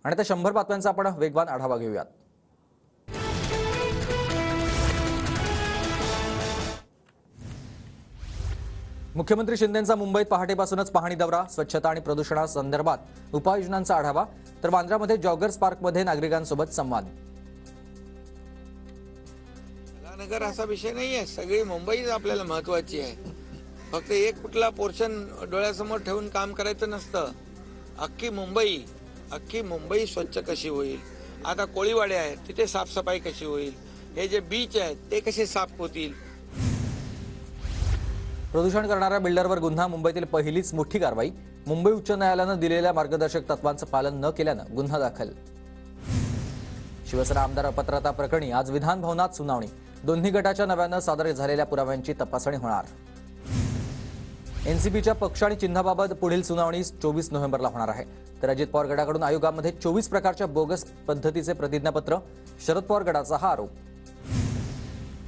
आणि त्या 100 बातम्यांचा आपण वेगवान आढावा घेऊयात। मुख्यमंत्री शिंदेंचा मुंबईत पहाटेपासूनच पाहणी दौरा, स्वच्छता आणि प्रदूषणासंदर्भात उपाययोजनांचा आढावा, तर बांद्रामध्ये जॉगर्स पार्कमध्ये नागरिकांसोबत संवाद। नगर असा विषय नाहीये, सगळी मुंबईच आपल्याला महत्त्वाची आहे। फक्त एक कुठला पोर्शन डोळ्यासमोर ठेवून काम करायचं नसतं। अख्खी मुंबई स्वच्छ कशी होईल, आता कोळीवाडे आहेत तिथे साफसफाई कशी होईल, हे जे बीच आहेत ते कसे साफ होतील। प्रदूषण करणाऱ्या बिल्डरवर गुन्हा, मुंबईतील पहिलीच मोठी कारवाई। मुंबई उच्च न्यायालयाने दिलेल्या मार्गदर्शक तत्वांचं पालन न केल्यानं गुन्हा दाखल। शिवसेना आमदार अपात्रता प्रकरणी आज विधान भवनात सुनावणी, दोन्ही गटाच्या नव्यानं सादर झालेल्या पुराव्यांची तपासणी होणार। एनसीपीच्या पक्ष आणि चिन्हाबाबत पुढील सुनावणी 24 नोव्हेंबरला होणार आहे। तर अजित पवार गटाकडून आयोगामध्ये 24 प्रकारच्या बोगस पद्धतीचे प्रतिज्ञापत्र, शरद पवार गटाचा हा आरोप।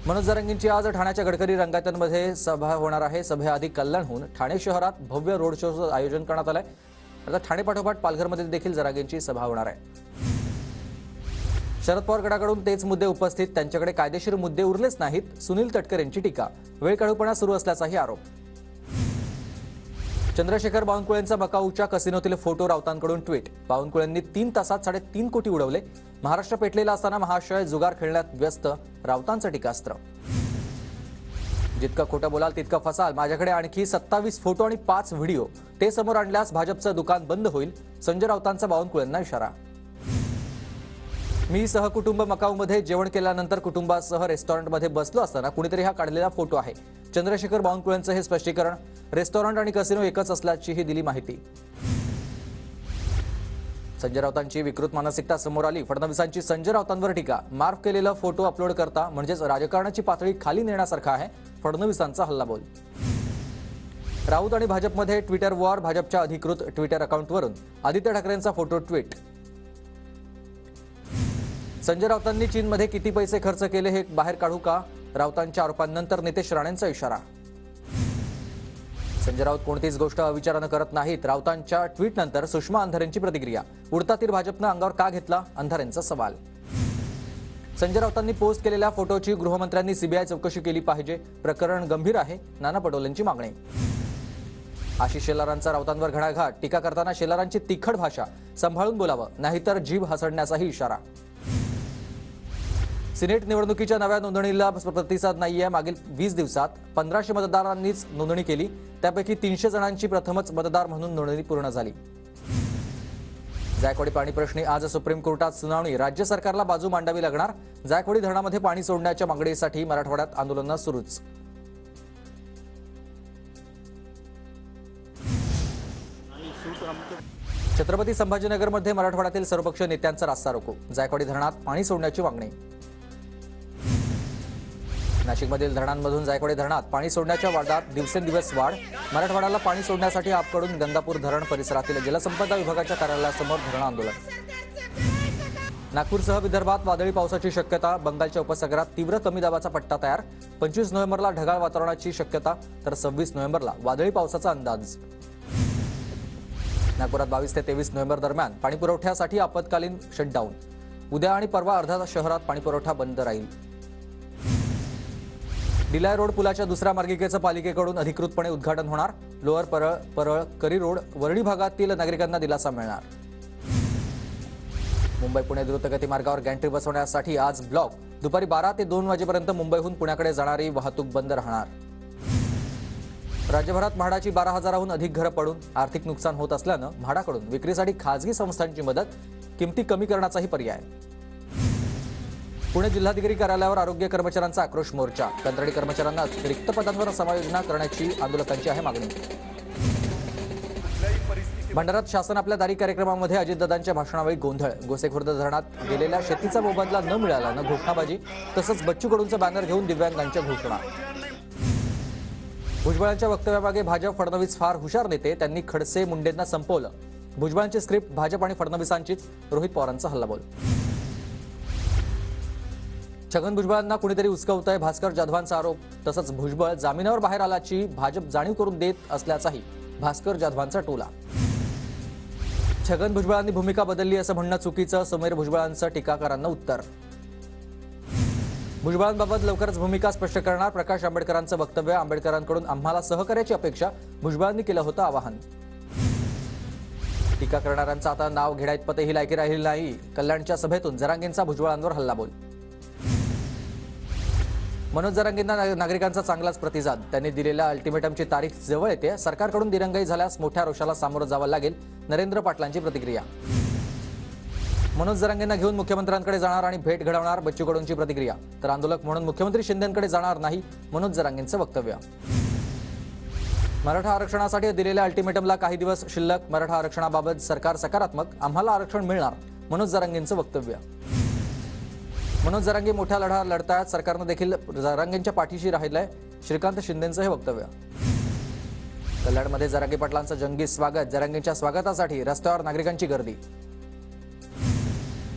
मनोज जरांगेंची आज ठाण्याच्या गडकरी रंगायतमध्ये सभा होणार आहे। सभेआधी कल्याणहून ठाणे शहरात भव्य रोड शोचं आयोजन करण्यात आलंय। आता ठाणे पाठोपाठ पालघरमध्ये देखील जरांगेंची सभा होणार आहे। शरद पवार गटाकडून तेच मुद्दे उपस्थित, त्यांच्याकडे कायदेशीर मुद्दे उरलेच नाहीत, सुनील तटकर यांची टीका। वेळकाढूपणा सुरू असल्याचाही आरोप। चंद्रशेखर बावनकुळेंचा मकाऊच्या कसिनोतील फोटो, राऊतांकडून ट्विट। बावनकुळेंनी 3 तासात 3.5 कोटी उडवले, महाराष्ट्र पेटलेला असताना महाशय जुगार खेळण्यात व्यस्त, राऊतांचं टीकास्त्र। जितकं खोटं बोलाल तितकं फसाल, माझ्याकडे आणखी 27 फोटो आणि 5 व्हिडिओ, ते समोर आणल्यास भाजपचं दुकान बंद होईल, संजय राऊतांचा बावनकुळेंना इशारा। मी सहकुटुंब मकाऊमध्ये जेवण केल्यानंतर कुटुंबासह रेस्टॉरंटमध्ये बसलो असताना कुणीतरी हा काढलेला फोटो आहे। चंद्रशेखर बावनकुळेंचं हे स्पष्टीकरण, रेस्टॉरंट आणि कसिनो एकच असल्याचीही दिली माहिती। संजय राऊतांची विकृत मानसिकता समोर आली, फडणवीसांची संजय राऊतांवर टीका। मार्क केलेला फोटो अपलोड करता म्हणजेच राजकारणाची पातळी खाली नेण्यासारखा आहे, फडणवीसांचा हल्लाबोल। राऊत आणि भाजपमध्ये ट्विटर वॉर, भाजपच्या अधिकृत ट्विटर अकाउंटवरून आदित्य ठाकरेंचा फोटो ट्विट। संजय राऊतांनी चीनमध्ये किती पैसे खर्च केले हे बाहेर काढू का, राऊतांच्या आरोपांनंतर नितेश राणेंचा इशारा। संजय राऊत कोणतीच गोष्ट अविचारानं करत नाहीत, राऊतांच्या ट्विटनंतर सुषमा अंधारेंची प्रतिक्रिया। उडता तीर भाजपनं अंगावर का घेतला, अंधारेंचा सवाल। संजय राऊतांनी पोस्ट केलेल्या फोटोची गृहमंत्र्यांनी सीबीआय चौकशी केली पाहिजे, प्रकरण गंभीर आहे, नाना पटोलेंची मागणी। आशिष शेलारांचा राऊतांवर घणाघात, टीका करताना शेलारांची तिखट भाषा, संभाळून बोलावं नाहीतर जीभ हसडण्याचाही इशारा। सिनेट निवडणुकीच्या नव्या नोंदणीला प्रतिसाद नाहीये, मागील 20 दिवसात 1500 मतदारांनीच नोंदणी केली, त्यापैकी 300 जणांची प्रथमच मतदार म्हणून नोंदणी पूर्ण झाली। जायकवाडी पाणी प्रश्नी आज सुप्रीम कोर्टात सुनावणी, राज्य सरकारला बाजू मांडावी लागणार, जायकवाडी धरणामध्ये पाणी सोडण्याच्या मागणीसाठी मराठवाड्यात आंदोलनं सुरूच। छत्रपती संभाजीनगरमध्ये मराठवाड्यातील सर्वपक्षीय नेत्यांचा रास्ता रोको, जायकवाडी धरणात पाणी सोडण्याची मागणी। नाशिकमधील धरणांमधून जायकवाडी धरणात पाणी सोडण्याच्या वादात दिवसेंदिवस वाढ, मराठवाड्याला पाणी सोडण्यासाठी आपकडून गंगापूर धरण परिसरातील जलसंपदा विभागाच्या कार्यालयासमोर धरण आंदोलन। नागपूरसह विदर्भात वादळी पावसाची शक्यता, बंगालच्या उपसागरात तीव्र कमी दाबाचा पट्टा तयार, 25 नोव्हेंबरला ढगाळ वातावरणाची शक्यता, तर 26 नोव्हेंबरला वादळी पावसाचा अंदाज। नागपुरात 22 ते 23 नोव्हेंबर दरम्यान पाणीपुरवठ्यासाठी आपत्कालीन शटडाऊन, उद्या आणि परवा अर्ध्या शहरात पाणीपुरवठा बंद राहील। डिलाय रोड पुलाच्या दुसऱ्या मार्गिकेचं पालिकेकडून अधिकृतपणे उद्घाटन होणार, लोअर परळ करी रोड वरळी भागातील नागरिकांना दिलासा मिळणार। मुंबई पुणे द्रुतगती मार्गावर गॅन्ट्री बसवण्यासाठी आज ब्लॉक, दुपारी 12 ते 2 वाजेपर्यंत मुंबईहून पुण्याकडे जाणारी वाहतूक बंद राहणार। राज्यभरात म्हाडाची 12,000हून अधिक घरं पडून आर्थिक नुकसान होत असल्यानं म्हाडाकडून विक्रीसाठी खासगी संस्थांची मदत, किमती कमी करण्याचाही पर्याय। पुणे जिल्हाधिकारी कार्यालयावर आरोग्य कर्मचाऱ्यांचा आक्रोश मोर्चा, कंत्राटी कर्मचाऱ्यांना रिक्त पदांवर समायोजन करण्याची आंदोलकांची आहे मागणी। भंडाऱ्यात शासन आपल्या दारी कार्यक्रमामध्ये अजितदादांच्या भाषणावेळी गोंधळ, गोसेखुर्द धरणात गेलेल्या शेतीचा मोबदला न मिळाल्यानं घोषणाबाजी, तसंच बच्चू कडूंचं बॅनर घेऊन दिव्यांगांच्या घोषणा। भुजबळांच्या वक्तव्यामागे भाजप, फडणवीस फार हुशार नेते, त्यांनी खडसे मुंडेंना संपवलं, भुजबळांची स्क्रिप्ट भाजप आणि फडणवीसांचीच, रोहित पवारांचा हल्लाबोल। छगन भुजबळांना कुणीतरी उचकवतंय, भास्कर जाधवांचा आरोप, तसंच भुजबळ जामिनावर बाहेर आल्याची भाजप जाणीव करून देत असल्याचाही भास्कर जाधवांचा टोला। छगन भुजबळांनी भूमिका बदलली असं म्हणणं चुकीचं, समीर भुजबळांचं टीकाकारांना उत्तर. भुजबळांबाबत लवकरच भूमिका स्पष्ट करणार, प्रकाश आंबेडकरांचं वक्तव्य. आंबेडकरांकडून आम्हाला सहकार्याची अपेक्षा, भुजबळांनी केलं होतं आवाहन. टीका करणाऱ्यांचं आता नाव घेण्याइतपतही लायकी राहिली नाही. कल्याणच्या सभेतून जरांगेंचा भुजबळांवर हल्लाबोल. मनोज जरांगेंना नागरिकांचा चांगलाच प्रतिसाद. त्यांनी दिलेल्या अल्टिमेटमची तारीख जवळ येते. सरकारकडून दिरंगाई झाल्यास मोठ्या रोषाला सामोरं जावं लागेल. नरेंद्र पाटलांची प्रतिक्रिया. मनोज जरांगेंना घेऊन मुख्यमंत्र्यांकडे जाणार आणि भेट घडवणार, बच्चू कडूंची प्रतिक्रिया. तर आंदोलक म्हणून मुख्यमंत्री शिंदेंकडे जाणार नाही, मनोज जरांगेंचं वक्तव्य. मराठा आरक्षणासाठी दिलेल्या अल्टिमेटमला काही दिवस शिल्लक. मराठा आरक्षणाबाबत सरकार सकारात्मक, आम्हाला आरक्षण मिळणार, मनोज जरांगेंचं वक्तव्य. मनोज जरांगे मोठा लढा लढतायत, सरकारनं देखील जरांगेंच्या पाठीशी राहिलंय, श्रीकांत शिंदेंचं हे वक्तव्य. कल्याणमध्ये जरांगे पाटलांचं जंगी स्वागत. जरांगेंच्या स्वागतासाठी रस्त्यावर नागरिकांची गर्दी.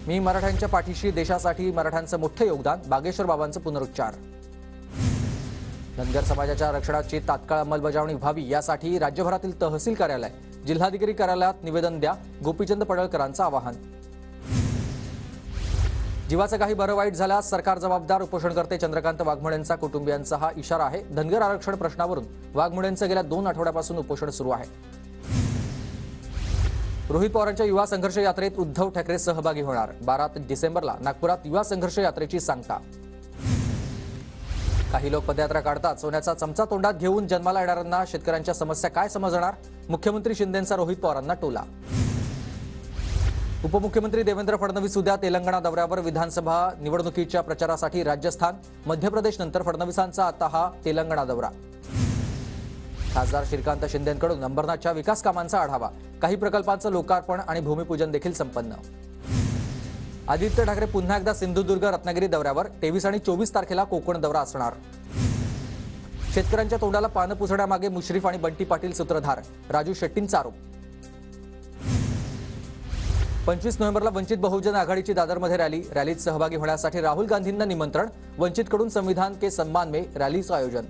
मी मराठ्यांच्या पाठीशी, देशासाठी मराठ्यांचं मोठं योगदान, बागेश्वर बाबांचं पुनरुच्चार. धनगर समाजाच्या रक्षणाची तात्काळ अंमलबजावणी व्हावी यासाठी राज्यभरातील तहसील कार्यालय, जिल्हाधिकारी कार्यालयात निवेदन द्या, गोपीचंद पडळकरांचं आवाहन. जीवाचं काही बरं वाईट झाल्यास सरकार जबाबदार, उपोषणकर्ते चंद्रकांत वाघमोडेंचा कुटुंबियांचा हा इशारा आहे. धनगर आरक्षण प्रश्नावरून वाघमोडेंचं गेल्या 2 आठवड्यापासून उपोषण सुरू आहे. रोहित पवारांच्या युवा संघर्ष यात्रेत उद्धव ठाकरे सहभागी होणार. 12 डिसेंबरला नागपुरात युवा संघर्ष यात्रेची सांगता. काही लोक पदयात्रा काढतात. सोन्याचा चमचा तोंडात घेऊन जन्माला येणाऱ्यांना शेतकऱ्यांच्या समस्या काय समजणार, मुख्यमंत्री शिंदेंचा रोहित पवारांना टोला. उपमुख्यमंत्री देवेंद्र फडणवीस उद्या तेलंगणा दौऱ्यावर. विधानसभा निवडणुकीच्या प्रचारासाठी राजस्थान, मध्य प्रदेश नंतर फडणवीसांचा आता हा तेलंगणा दौरा. खासदार श्रीकांत शिंदेंकडून अंबरनाथच्या विकास कामांचा आढावा. काही प्रकल्पांचं लोकार्पण आणि भूमिपूजन देखील संपन्न. आदित्य ठाकरे पुन्हा एकदा सिंधुदुर्ग, रत्नागिरी दौऱ्यावर. 23 आणि 24 तारखेला कोकण दौरा असणार. शेतकऱ्यांच्या तोंडाला पानं पुसण्यामागे मुश्रीफ आणि बंटी पाटील सूत्रधार, राजू शेट्टींचा आरोप. 25 नोव्हेंबरला वंचित बहुजन आघाडीची दादरमध्ये रॅलीत सहभागी होण्यासाठी राहुल गांधींना निमंत्रण. वंचितकडून संविधान के सम्मान में रॅलीचं आयोजन.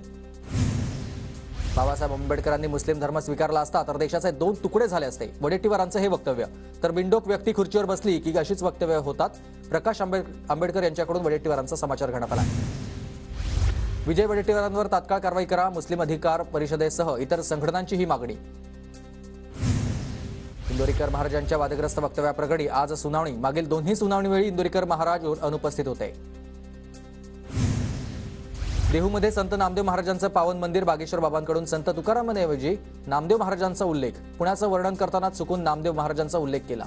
बाबासाहेब आंबेडकरांनी मुस्लिम धर्म स्वीकारला असता तर देशाचे 2 तुकडे झाले असते, वडेट्टीवारांचं हे वक्तव्य. तर बिंडोक व्यक्ती खुर्चीवर बसली की अशीच वक्तव्य होतात. प्रकाश आंबेडकर यांच्याकडून वडेट्टीवारांचा समाचार घेण्यात आला. विजय वडेट्टीवारांवर तात्काळ कारवाई करा, मुस्लिम अधिकार परिषदेसह इतर संघटनांची ही मागणी. इंदोरीकर महाराजांच्या वादग्रस्त वक्तव्याप्रकरणी आज सुनावणी. मागील दोन्ही सुनावणीवेळी इंदोरीकर महाराज अनुपस्थित होते. देहूमध्ये संत नामदेव महाराजांचं पावन मंदिर. बागेश्वर बाबांकडून संत तुकारामांऐवजी नामदेव महाराजांचा उल्लेख. पुण्याचं वर्णन करताना चुकून नामदेव महाराजांचा उल्लेख केला.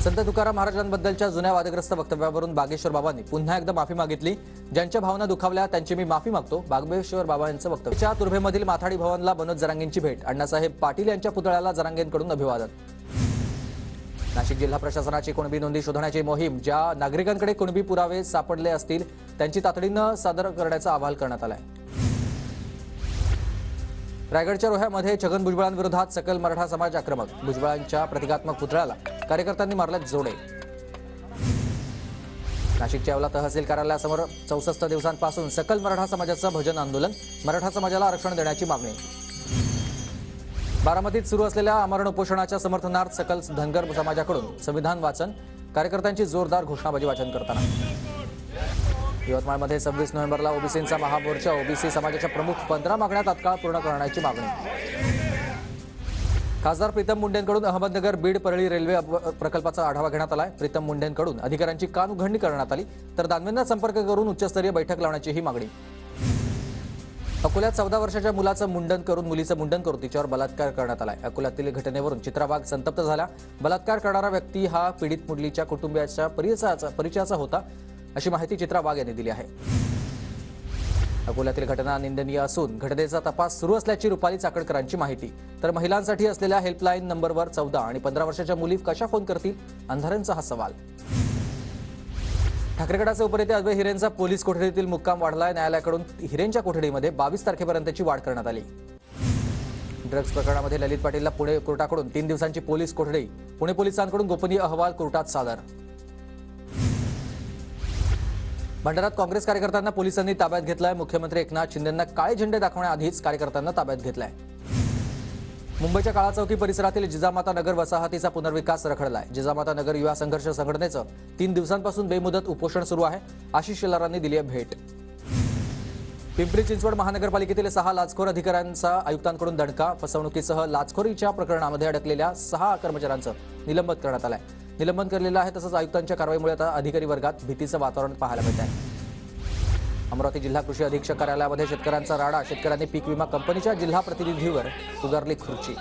संत तुकाराम महाराजांबद्दलच्या जुन्या वादग्रस्त वक्तव्यावरून बागेश्वर बाबांनी पुन्हा एकदा माफी मागितली. ज्यांच्या भावना दुखावल्या त्यांची मी माफी मागतो, बागेश्वर बाबा यांचं वक्तव्य. तुर्भेमधील माथाडी भवनला मनोज जरांगेंची भेट. अण्णासाहेब पाटील यांच्या पुतळ्याला जरांगेंकडून अभिवादन. नाशिक जिल्हा प्रशासनाची कुणबी नोंदी शोधण्याची मोहीम. ज्या नागरिकांकडे कुणबी पुरावे सापडले असतील त्यांची तातडीनं सादर करण्याचं आवाहन करण्यात आलंय. रायगडच्या रोह्यामध्ये छगन भुजबळांविरोधात सकल मराठा समाज आक्रमक. भुजबळांच्या प्रतिकात्मक पुतळ्याला कार्यकर्त्यांनी मारले जोडे. नाशिकच्या येवला तहसील कार्यालयासमोर 64 दिवसांपासून सकल मराठा समाजाचं भजन आंदोलन. मराठा समाजाला आरक्षण देण्याची मागणी. बारामतीत सुरू असलेल्या आमरण उपोषणाच्या समर्थनार्थ सकल धनगर समाजाकडून संविधान वाचन. कार्यकर्त्यांची जोरदार घोषणाबाजी वाचन करताना. यवतमाळमध्ये 26 नोव्हेंबरला ओबीसींचा महामोर्चा. ओबीसी समाजाच्या प्रमुख 15 मागण्या तात्काळ पूर्ण करण्याची मागणी. खासदार प्रीतम मुंडेंकडून अहमदनगर बीड परळी रेल्वे प्रकल्पाचा आढावा घेण्यात आलाय. प्रीतम मुंडेंकडून अधिकाऱ्यांची कानउघडणी करण्यात आली. तर दानवेंना संपर्क करून उच्चस्तरीय बैठक लावण्याचीही मागणी. अकोल्यात 14 वर्षाच्या मुलीचं मुंडन करून तिच्यावर बलात्कार करण्यात आलाय. अकोल्यातील घटनेवरून चित्रा वाघ संतप्त झाला. बलात्कार करणारा व्यक्ती हा पीडित मुलीच्या कुटुंबियाच्या परिचयाचा होता, अशी माहिती चित्रा वाघ यांनी दिली आहे. अकोल्यातील घटना निंदनीय असून घटनेचा तपास सुरू असल्याची रुपाली चाकणकरांची माहिती. तर महिलांसाठी असलेल्या हेल्पलाईन नंबरवर 14 आणि 15 वर्षाच्या मुली कशा फोन करतील, अंधाऱ्यांचा हा सवाल. ठाकरेगडाचे उपनेते अद्वैत हिरेंचा पोलीस कोठडीतील मुक्काम वाढलाय. न्यायालयाकडून हिरेंच्या कोठडीमध्ये 22 तारखेपर्यंतची वाढ करण्यात आली. ड्रग्ज प्रकरणामध्ये ललित पाटीलला पुणे कोर्टाकडून 3 दिवसांची पोलीस कोठडी. पुणे पोलिसांकडून गोपनीय अहवाल कोर्टात सादर. भंडाऱ्यात काँग्रेस कार्यकर्त्यांना पोलिसांनी ताब्यात घेतलाय. मुख्यमंत्री एकनाथ शिंदेंना काळे झेंडे दाखवण्याआधीच कार्यकर्त्यांना ताब्यात घेतलाय. मुंबईच्या काळा चौकी परिसरातील जिजामाता नगर वसाहतीचा पुनर्विकास रखडलाय. जिजामाता नगर युवा संघर्ष संघटनेचं 3 दिवसांपासून बेमुदत उपोषण सुरू आहे. आशिष शेलारांनी दिली आहे भेट. पिंपरी चिंचवड महानगरपालिकेतील 6 लाचखोर अधिकाऱ्यांचा आयुक्तांकडून दणका. फसवणुकीसह लाचखोरीच्या प्रकरणामध्ये अडकलेल्या 6 कर्मचाऱ्यांचं निलंबित करण्यात आलंय. निलंबन केलेलं आहे. तसंच आयुक्तांच्या कारवाईमुळे आता अधिकारी वर्गात भीतीचं वातावरण पाहायला मिळत आहे. अमरावती जिल्हा कृषी अधीक्षक कार्यालयामध्ये शेतकऱ्यांचा राडा. शेतकऱ्यांनी पीक विमा कंपनीच्या जिल्हा प्रतिनिधीवर उगारली खुर्ची.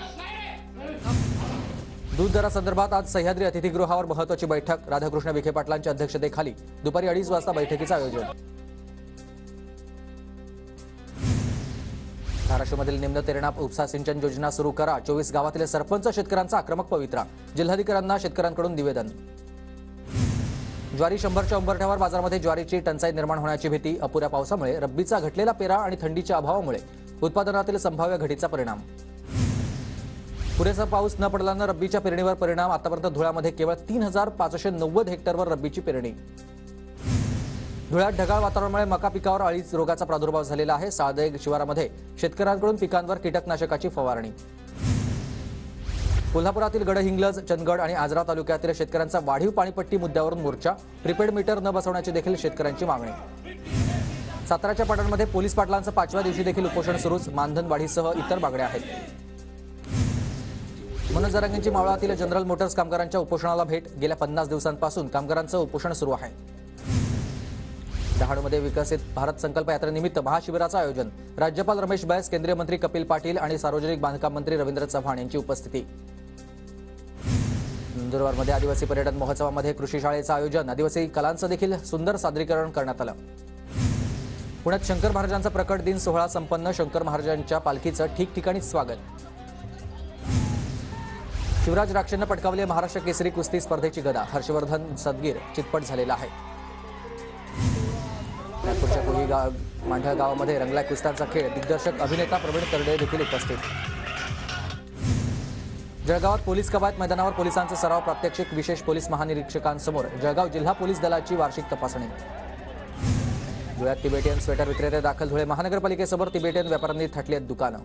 दूध दरासंदर्भात आज सह्याद्री अतिथीगृहावर महत्त्वाची बैठक. राधाकृष्ण विखे पाटलांच्या अध्यक्षतेखाली दुपारी 2:30 वाजता बैठकीचं आयोजन. धाराशिवमधील निम्न तेरणा उपसा सिंचन योजना सुरू करा. 24 गावातील सरपंच शेतकऱ्यांचा आक्रमक पवित्रा. जिल्हाधिकाऱ्यांना शेतकऱ्यांकडून निवेदन. ज्वारी 100च्या उंबरठ्यावर. बाजारामध्ये ज्वारीची टंचाई निर्माण होण्याची भीती. अपुऱ्या पावसामुळे रब्बीचा घटलेला पेरा आणि थंडीच्या अभावामुळे उत्पादनातील संभाव्य घटीचा परिणाम. पुरेसा पाऊस न पडल्यानं रब्बीच्या पेरणीवर परिणाम. आतापर्यंत धुळ्यामध्ये केवळ 3,590 हेक्टरवर रब्बीची पेरणी. धुळ्यात ढगाळ वातावरणामुळे मका पिकावर अळीच रोगाचा प्रादुर्भाव झालेला आहे. साळदेग शिवारामध्ये शेतकऱ्यांकडून पिकांवर कीटकनाशकाची फवारणी. कोल्हापुरातील गडहिंग्लज, चंदगड आणि आजरा तालुक्यातील शेतकऱ्यांचा वाढीव पाणीपट्टी मुद्द्यावरून मोर्चा. प्रीपेड मीटर न बसवण्याची देखील शेतकऱ्यांची मागणी. साताऱ्याच्या पाटणमध्ये पोलीस पाटलांचं 5व्या दिवशी देखील उपोषण सुरूच. मानधन वाढीसह इतर मागण्या आहेत. मनोज जरांगेंची मावळातील जनरल मोटर्स कामगारांच्या उपोषणाला भेट. गेल्या 50 दिवसांपासून कामगारांचं उपोषण सुरू आहे. डहाणूमध्ये विकसित भारत संकल्प यात्रेनिमित्त महाशिबिराचं आयोजन. राज्यपाल रमेश बैस, केंद्रीय मंत्री कपिल पाटील आणि सार्वजनिक बांधकाम मंत्री रवींद्र चव्हाण यांची उपस्थिती. नंदुरबारमध्ये आदिवासी पर्यटन महोत्सवामध्ये कृषी शाळेचं आयोजन. आदिवासी कलांचं देखील सुंदर सादरीकरण करण्यात आलं. पुण्यात शंकर महाराजांचा प्रकट दिन सोहळा संपन्न. शंकर महाराजांच्या पालखीचं ठिकठिकाणी स्वागत. शिवराज राक्षेंनं पटकावली महाराष्ट्र केसरी कुस्ती स्पर्धेची गदा. हर्षवर्धन सदगीर चितपट झालेला आहे. नागपूरच्या कोळी मांढळ गावामध्ये रंगलाय कुस्त्यांचा खेळ. दिग्दर्शक अभिनेता प्रवीण तरडे देखील उपस्थित. जळगावात पोलीस कवायत मैदानावर पोलिसांचा सराव प्रात्यक्षिक. विशेष पोलीस महानिरीक्षकांसमोर जळगाव जिल्हा पोलीस दलाची वार्षिक तपासणी. धुळ्यात तिबेटियन स्वेटर विक्रेते दाखल. धुळे महानगरपालिकेसमोर तिबेटियन व्यापाऱ्यांनी थाटली आहेत दुकानं.